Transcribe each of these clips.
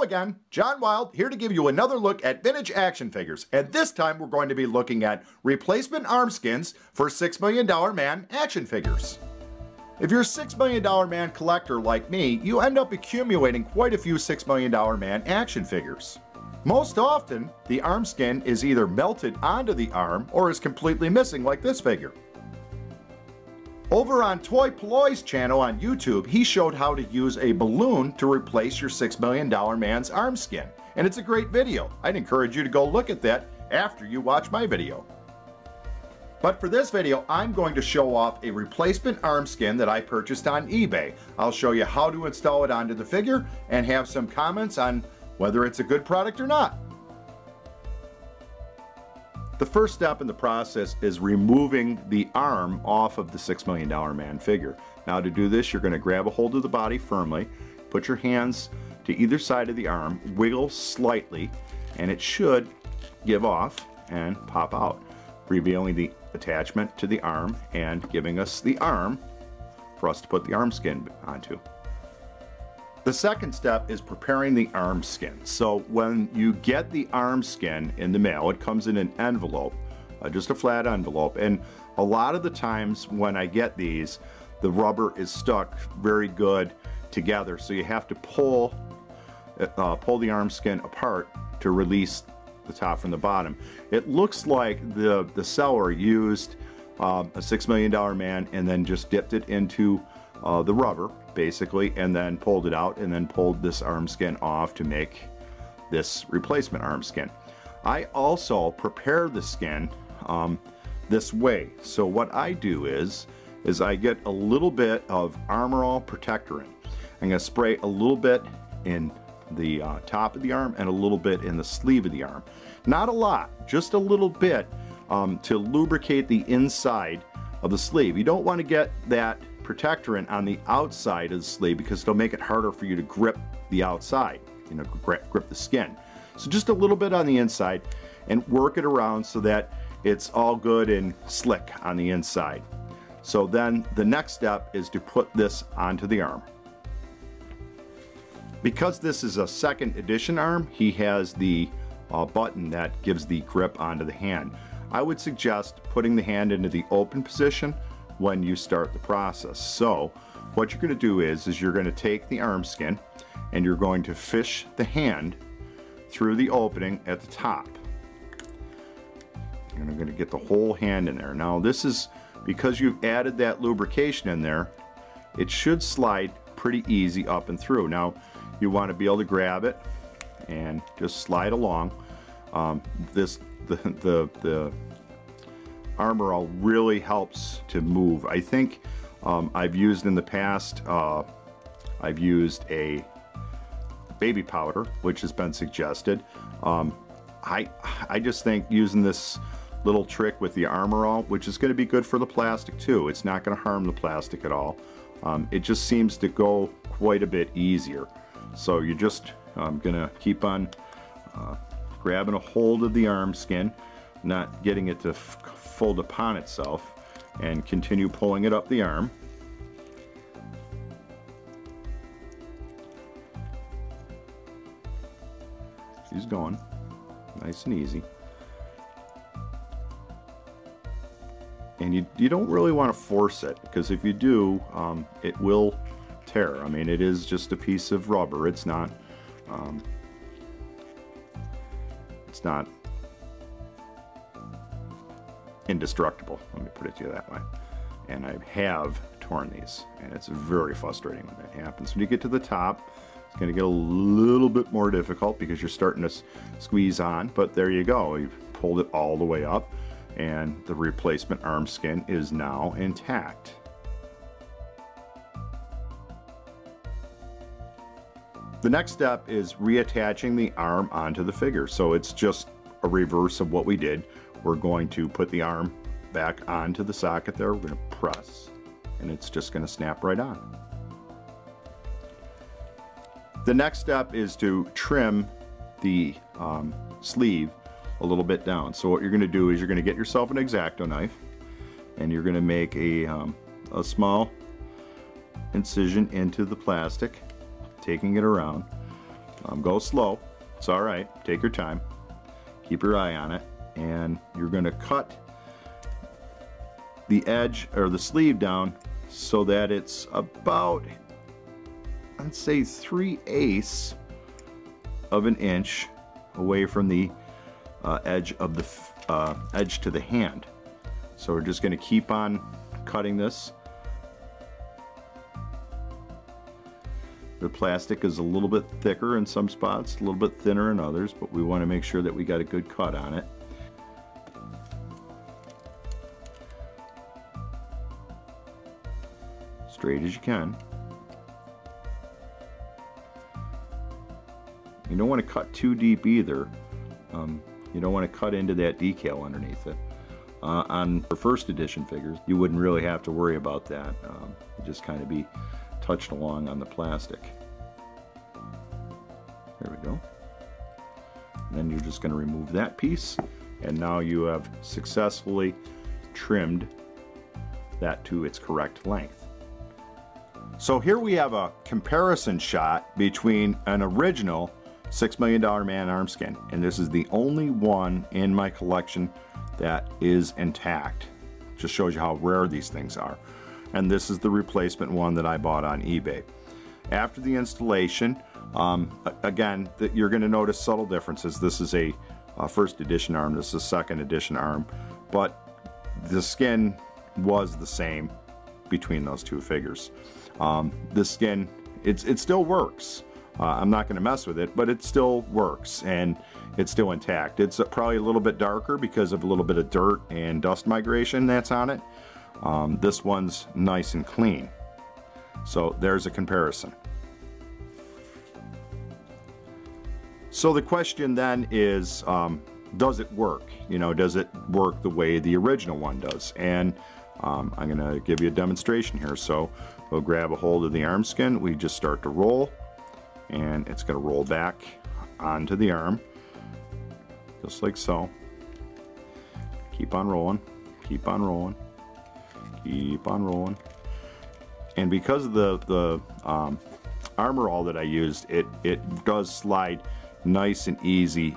again, John Wild here to give you another look at vintage action figures, and this time we're going to be looking at replacement arm skins for $6 Million Man action figures. If you're a $6 Million Man collector like me, you end up accumulating quite a few $6 Million Man action figures. Most often, the arm skin is either melted onto the arm or is completely missing like this figure. Over on Toy Ploy's channel on YouTube, he showed how to use a balloon to replace your $6 Million Man's arm skin. And it's a great video. I'd encourage you to go look at that after you watch my video. But for this video, I'm going to show off a replacement arm skin that I purchased on eBay. I'll show you how to install it onto the figure and have some comments on whether it's a good product or not. The first step in the process is removing the arm off of the $6 Million Man figure. Now to do this, you're going to grab a hold of the body firmly, put your hands to either side of the arm, wiggle slightly, and it should give off and pop out, revealing the attachment to the arm and giving us the arm for us to put the arm skin onto. The second step is preparing the arm skin. So when you get the arm skin in the mail, it comes in an envelope, just a flat envelope, and a lot of the times when I get these, the rubber is stuck very good together, so you have to pull the arm skin apart to release the top from the bottom. It looks like the seller used a $6 Million Man and then just dipped it into the rubber basically, and then pulled it out and then pulled this arm skin off to make this replacement arm skin. I also prepare the skin this way. So what I do is I get a little bit of Armor All Protectorant. I'm going to spray a little bit in the top of the arm and a little bit in the sleeve of the arm. Not a lot, just a little bit to lubricate the inside of the sleeve. You don't want to get that protectorant on the outside of the sleeve because it'll make it harder for you to grip the outside, grip the skin. So just a little bit on the inside and work it around so that it's all good and slick on the inside. So then the next step is to put this onto the arm. Because this is a second edition arm, he has the button that gives the grip onto the hand. I would suggest putting the hand into the open position when you start the process. So what you're going to do is you're going to take the arm skin and you're going to fish the hand through the opening at the top. And I'm going to get the whole hand in there. Now this is because you've added that lubrication in there, it should slide pretty easy up and through. Now you want to be able to grab it and just slide along. The Armor All really helps to move. I think I've used in the past, I've used a baby powder, which has been suggested. I just think using this little trick with the Armor All, which is going to be good for the plastic too. It's not going to harm the plastic at all. It just seems to go quite a bit easier. So you're just gonna keep on grabbing a hold of the arm skin, not getting it to fold upon itself, and continue pulling it up the arm. She's going nice and easy. And you don't really want to force it, because if you do, it will tear. I mean, it is just a piece of rubber. It's not indestructible, let me put it to you that way. And I have torn these, and it's very frustrating when that happens. When you get to the top, it's going to get a little bit more difficult because you're starting to squeeze on, but there you go. You've pulled it all the way up, and the replacement arm skin is now intact. The next step is reattaching the arm onto the figure. So it's just a reverse of what we did. We're going to put the arm back onto the socket there. We're going to press, and it's just going to snap right on. The next step is to trim the sleeve a little bit down. So what you're going to do is you're going to get yourself an X-Acto knife, and you're going to make a small incision into the plastic, taking it around, Go slow. It's all right. Take your time. Keep your eye on it. And you're going to cut the edge or the sleeve down so that it's about, I'd say, 3/8 of an inch away from the edge of the edge to the hand. So we're just going to keep on cutting this. The plastic is a little bit thicker in some spots, a little bit thinner in others, but we want to make sure that we got a good cut on it. Straight as you can. You don't want to cut too deep either. You don't want to cut into that decal underneath it. On the first edition figures, you wouldn't really have to worry about that. It'd just kind of be touched along on the plastic. There we go. And then you're just going to remove that piece, and now you have successfully trimmed that to its correct length. So here we have a comparison shot between an original $6 Million Man arm skin, and this is the only one in my collection that is intact. Just shows you how rare these things are. And this is the replacement one that I bought on eBay. After the installation, again, you're going to notice subtle differences. This is a first edition arm, this is a second edition arm, but the skin was the same between those two figures. The skin, it still works. I'm not going to mess with it, but it still works and it's still intact. It's probably a little bit darker because of a little bit of dirt and dust migration that's on it. This one's nice and clean. So there's a comparison. So the question then is, does it work? You know, does it work the way the original one does? And I'm going to give you a demonstration here. So we'll grab a hold of the arm skin. We just start to roll, and it's going to roll back onto the arm, just like so. Keep on rolling, keep on rolling, keep on rolling. And because of the Armor All that I used, it does slide nice and easy,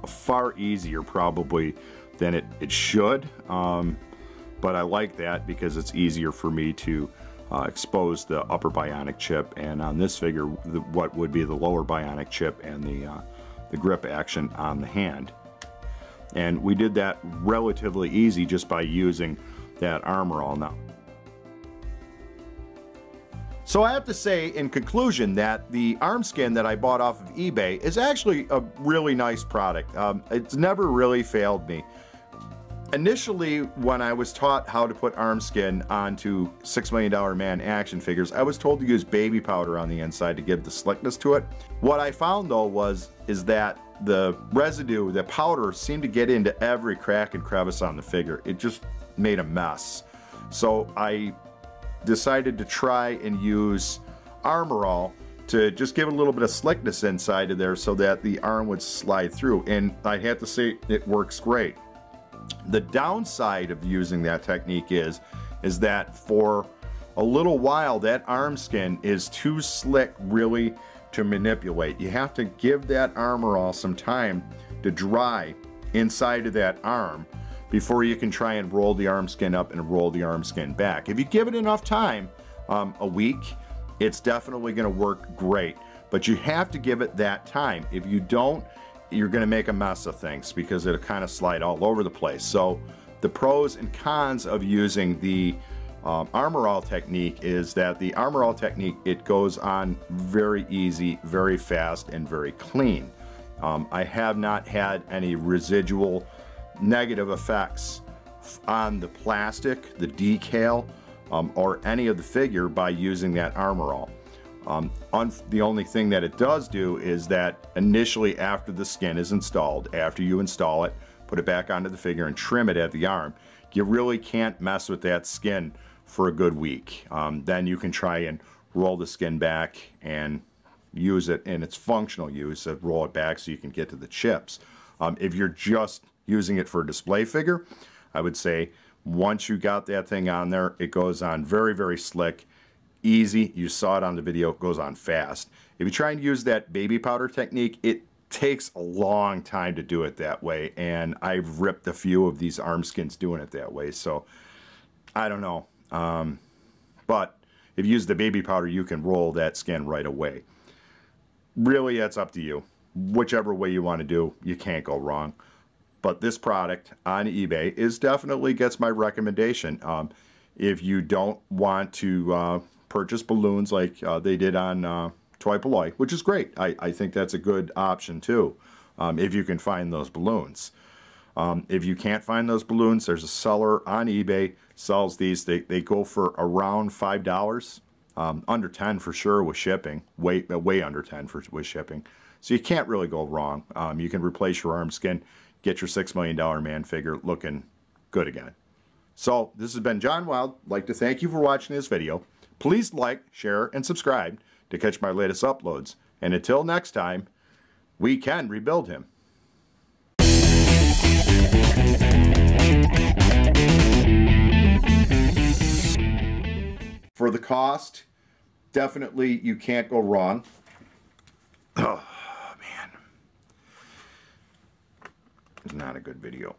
far easier probably than it should. But I like that because it's easier for me to expose the upper bionic chip, and on this figure what would be the lower bionic chip and the grip action on the hand. And we did that relatively easy just by using that Armor All now. So I have to say in conclusion that the arm skin that I bought off of eBay is actually a really nice product. It's never really failed me. Initially, when I was taught how to put arm skin onto $6 Million Man action figures, I was told to use baby powder on the inside to give the slickness to it. What I found though is that the residue, the powder, seemed to get into every crack and crevice on the figure. It just made a mess. So I decided to try and use Armor All to just give a little bit of slickness inside of there so that the arm would slide through, and I have to say it works great. The downside of using that technique is that for a little while that arm skin is too slick really to manipulate. You have to give that Armor All some time to dry inside of that arm before you can try and roll the arm skin up and roll the arm skin back. If you give it enough time, a week, it's definitely going to work great. But you have to give it that time. If you don't, you're going to make a mess of things because it'll kind of slide all over the place. So the pros and cons of using the Armor All technique is that the Armor All technique, it goes on very easy, very fast, and very clean. I have not had any residual negative effects on the plastic, the decal, or any of the figure by using that Armor All. The only thing that it does do is that initially after the skin is installed, after you install it, put it back onto the figure and trim it at the arm, you really can't mess with that skin for a good week. Then you can try and roll the skin back and use it in its functional use, roll it back so you can get to the chips. If you're just using it for a display figure, I would say once you got that thing on there, it goes on very, very slick, easy. You saw it on the video. It goes on fast. If you try and use that baby powder technique, it takes a long time to do it that way, and I've ripped a few of these arm skins doing it that way, so I don't know. But if you use the baby powder, you can roll that skin right away. Really, that's up to you. Whichever way you want to do, you can't go wrong. But this product on eBay definitely gets my recommendation. If you don't want to purchase balloons like they did on Toy Polloi, which is great. I think that's a good option too, if you can find those balloons. If you can't find those balloons, there's a seller on eBay sells these. They go for around $5, under 10 for sure with shipping, way under 10 with shipping. So you can't really go wrong. You can replace your arm skin, get your $6 million man figure looking good again. So this has been John Wild. I'd like to thank you for watching this video. Please like, share, and subscribe to catch my latest uploads. And until next time, we can rebuild him. For the cost, definitely you can't go wrong. Oh, man. It's not a good video.